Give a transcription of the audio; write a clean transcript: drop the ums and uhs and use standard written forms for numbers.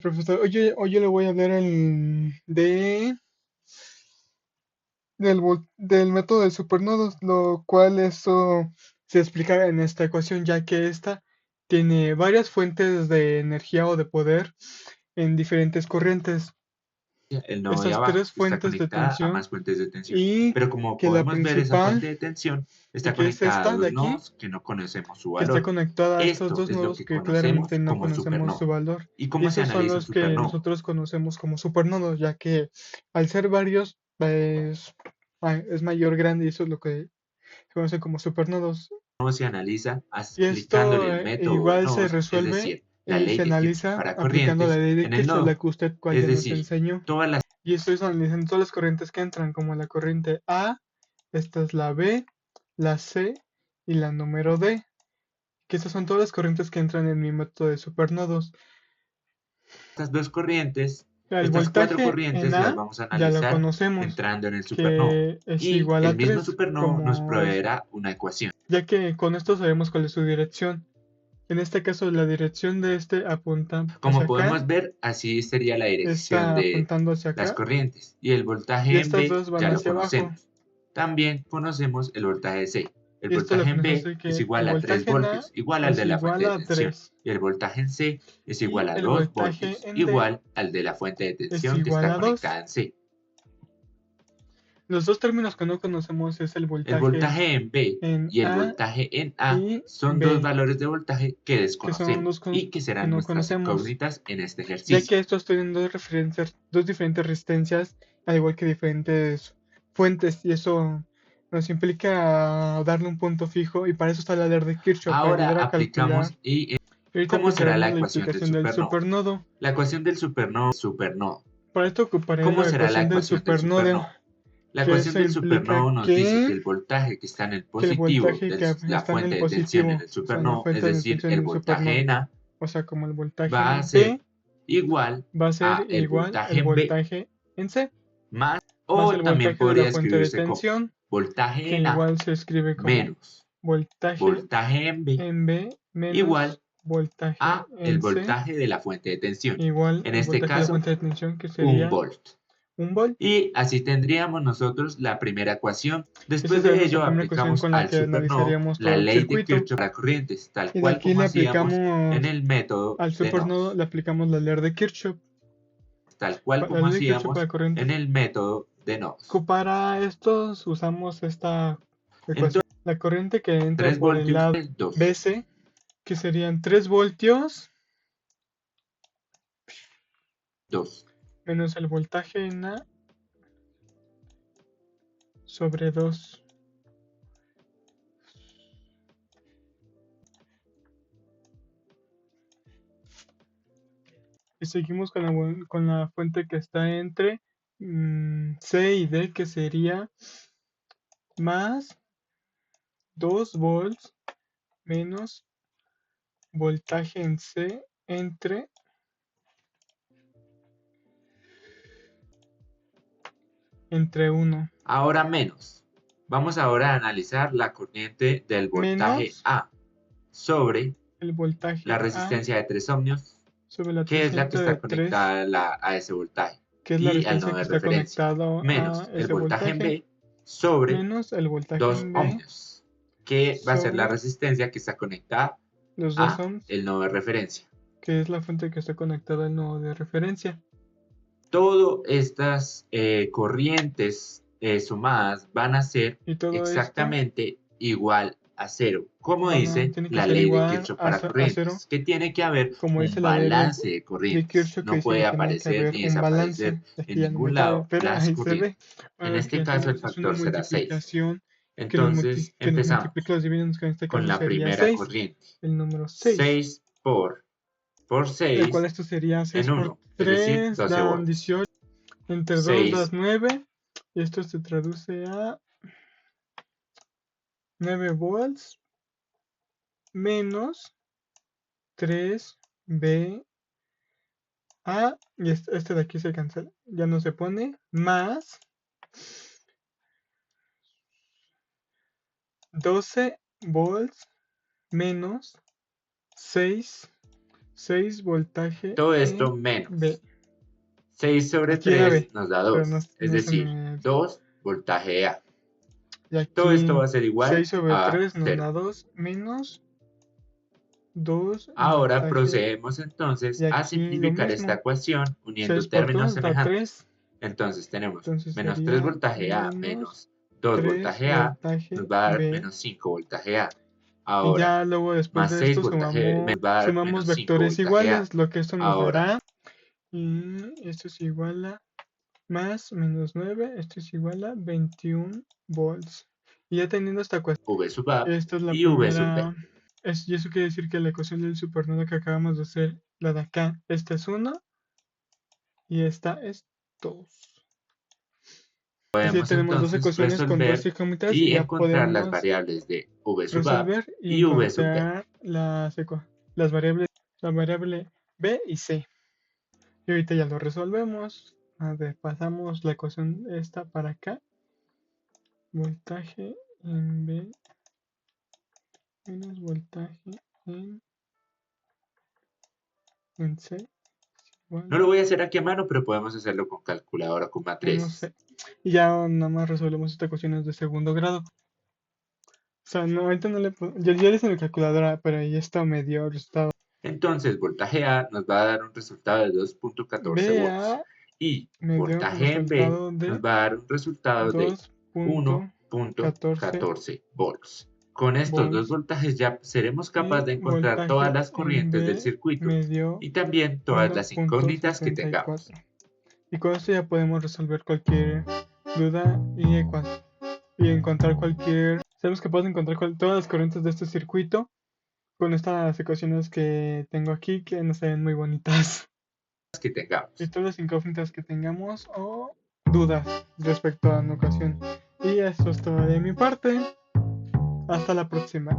Profesor, hoy yo le voy a hablar del método de supernodos, lo cual eso se explica en esta ecuación, ya que esta tiene varias fuentes de energía o de poder en diferentes corrientes. El nodo de Estas tres abajo está fuentes de conectada a tensión más fuentes de tensión. y Pero como que la podemos ver, esa principal, fuente de tensión y está que es conectada a esta de dos aquí, nodos que no conocemos su que está valor. conectada a estos Esto dos es lo nodos que que claramente conocemos no como conocemos su supernova. valor. ¿Y Y cómo se esos son analiza un los que supernova? nosotros conocemos como supernodos, ya que al ser varios, pues, es mayor grande y eso es lo que se conoce como supernodos. ¿Cómo se analiza? Y Aplicándole esto el método de igual se nodos, es resuelve decir, la ley se de Kirchhoff analiza para aplicando la corrientes ley de en el Kirchhoff, la nodo. que usted cual Es ya nos decir, enseñó. todas las Y esto es analizando todas las corrientes que entran, como la corriente A, esta es la B, la C y la número D, que estas son todas las corrientes que entran en mi método de supernodos. estas dos corrientes, El estas cuatro voltaje en corrientes las A vamos a ya lo analizar conocemos, entrando en el supernova. que es Y igual el a mismo 3, supernova nos proveerá una ecuación. ya que con esto sabemos cuál es su dirección. En este caso, la dirección de este apunta Como hacia acá, podemos ver, así sería la dirección está de apuntando hacia las acá, corrientes. Y el y voltaje en estas B dos van ya lo hacia abajo. conocemos. También conocemos el voltaje C. El Y esto lo voltaje que en nos B hace es que el igual a 3 voltaje en A voltios, igual al es de la fuente igual de a tensión. 3, Y el voltaje en C es y igual a el 2 voltaje voltios, en D igual al de la fuente de es tensión que igual está a 2. conectada en C. Los dos términos que no conocemos es el El voltaje voltaje en B en y el A voltaje en A y son dos B, valores de voltaje que que son desconocemos y que que serán no nuestras conocemos, incógnitas en este ya ejercicio. que estos tienen dos diferentes resistencias, al igual que diferentes fuentes, y eso nos implica darle un punto fijo, y para eso está la ley de Kirchhoff, para Ahora ayudar a calcular. aplicamos y Y ahorita ¿cómo será la aplicaremos la ecuación del explicación del supernodo? supernodo. La ecuación del supernodo. Para esto ocuparé ¿Cómo la será la ecuación del ecuación del supernodo, supernodo? La que ecuación eso del implica supernodo nos dice que el voltaje que está en el que el positivo voltaje de que la está en el fuente de tensión en positivo, el o sea, en la supernodo, es fuente de decir, tensión el del voltaje supernodo, en A, o sea, como el voltaje va a en ser B igual va a ser a el igual voltaje el en B voltaje en C, más, más o el también voltaje de la podría fuente de escribirse como tensión, voltaje que en A igual se escribe como menos voltaje voltaje en B en B menos igual voltaje a el en C, voltaje de la fuente de tensión. igual En el este voltaje de la caso, fuente de tensión, que 1 sería volt. 1 volt. Y así tendríamos nosotros la primera ecuación. Esa Después será de nuestra ello primera ecuación aplicamos con la al que supernodo analizaríamos la todo el ley de circuito. Kirchhoff para corrientes, tal Y de cual aquí como le hacíamos en aplicamos el método al de supernodo, nodos, le aplicamos la ley de Kirchhoff. tal cual La como ley de Kirchhoff hacíamos para corrientes. en el método de nodos. Para estos usamos esta ecuación. Entonces, La corriente que entra 3 por el voltios lado es 2. BC, que serían 3 voltios 2. menos el voltaje en A sobre 2. Y seguimos con la fuente que está entre C y D, que sería más 2 volts menos voltaje en C entre 1 Ahora menos. Vamos ahora a analizar la corriente del voltaje menos A sobre el la voltaje A resistencia de 3 ohmios, sobre la que es la que resistencia de está 3, conectada a ese voltaje, que es la y al resistencia nodo que de está referencia, conectado a menos el ese voltaje en voltaje, B sobre menos el voltaje 2 en B ohmios, que va a ser la sobre resistencia que está conectada los 2 a ohms, el nodo de referencia. que es la fuente que está conectada al nodo de referencia. Todas estas corrientes sumadas van a ser Y todo esto exactamente igual a cero, como dice tiene que la ser ley de igual Kirchhoff a, para a 0, corrientes, que tiene que haber como dice un la ley balance de de corrientes. Kirchhoff, que No dice que puede tiene que aparecer haber ni un desaparecer balance. Aquí en ya no me ningún cabe, lado pero las ahí se ve. corrientes. En Ahora que este ya caso el tenemos, es una factor será 6. multiplicación Entonces que nos empezamos multiplica los dividendos, que en este con caso la sería primera 6, corriente. el número 6. 6 por El cual 6 esto sería 6 en por 1, es decir, 3 12 dan volts. 18, entre 2 das 6 9, y esto se traduce a 9 volts menos 3 VA, y este de aquí se cancela, ya no se pone, más 12 volts menos 6 6 voltaje Todo esto en B. menos 6 sobre Aquí era 3 B, nos da pero 2, es no se decir, me... 2 voltaje A. Y Todo esto va aquí a ser igual 6 sobre a 3 nos 0. da 2 menos 2 Ahora voltaje. procedemos entonces Y a aquí lo simplificar esta mismo. ecuación 6 uniendo por términos 2 da semejantes. 3. Entonces tenemos Entonces menos 3 sería voltaje A menos menos 2 3 voltaje A nos voltaje va a dar B. menos 5 voltaje A. Y Ahora, ya luego después más de 6 esto voltaje B nos va a dar sumamos menos 5 vectores voltaje A. iguales, lo que esto nos Ahora, dará. Y esto es igual a más menos 9, esto es igual a 21 volts. Y ya teniendo esta cuestión, V sub A esta es la y V sub B. primera. Y eso quiere decir que la ecuación del supernodo que acabamos de hacer, la de acá, esta es 1 y esta es 2. Así Podemos tenemos dos entonces ecuaciones con dos resolver incógnitas y y ya encontrar las podemos variables de V sub A resolver y y V sub B. encontrar las variables, la variable B y C. Y ahorita ya lo resolvemos. A ver, pasamos la ecuación esta para acá. Voltaje en B menos voltaje en C es igual No lo voy a hacer aquí a mano, pero podemos hacerlo con calculadora con a 1 matrices. C. Y ya nada más resolvemos esta ecuación es de segundo grado. O sea, no, ahorita no le puedo. Yo le hice en la calculadora, pero ahí está me dio el resultado. Entonces, voltaje A nos va a dar un resultado de 2.14 volts BA y me dio un voltaje en B resultado nos de va a dar un resultado de 2.14 1.14 volts. Con estos dos volts voltajes ya seremos capaces y de encontrar todas voltaje las en corrientes del B circuito me dio y también todas las incógnitas que tengamos. 1.74. Y con esto ya podemos resolver cualquier duda y encontrar cualquier... Sabemos que podemos encontrar todas las corrientes de este circuito con estas ecuaciones que tengo aquí que no se ven muy bonitas. Que Y tengamos. todas las incógnitas que tengamos o dudas respecto a una ocasión. Y eso es todo de mi parte. Hasta la próxima.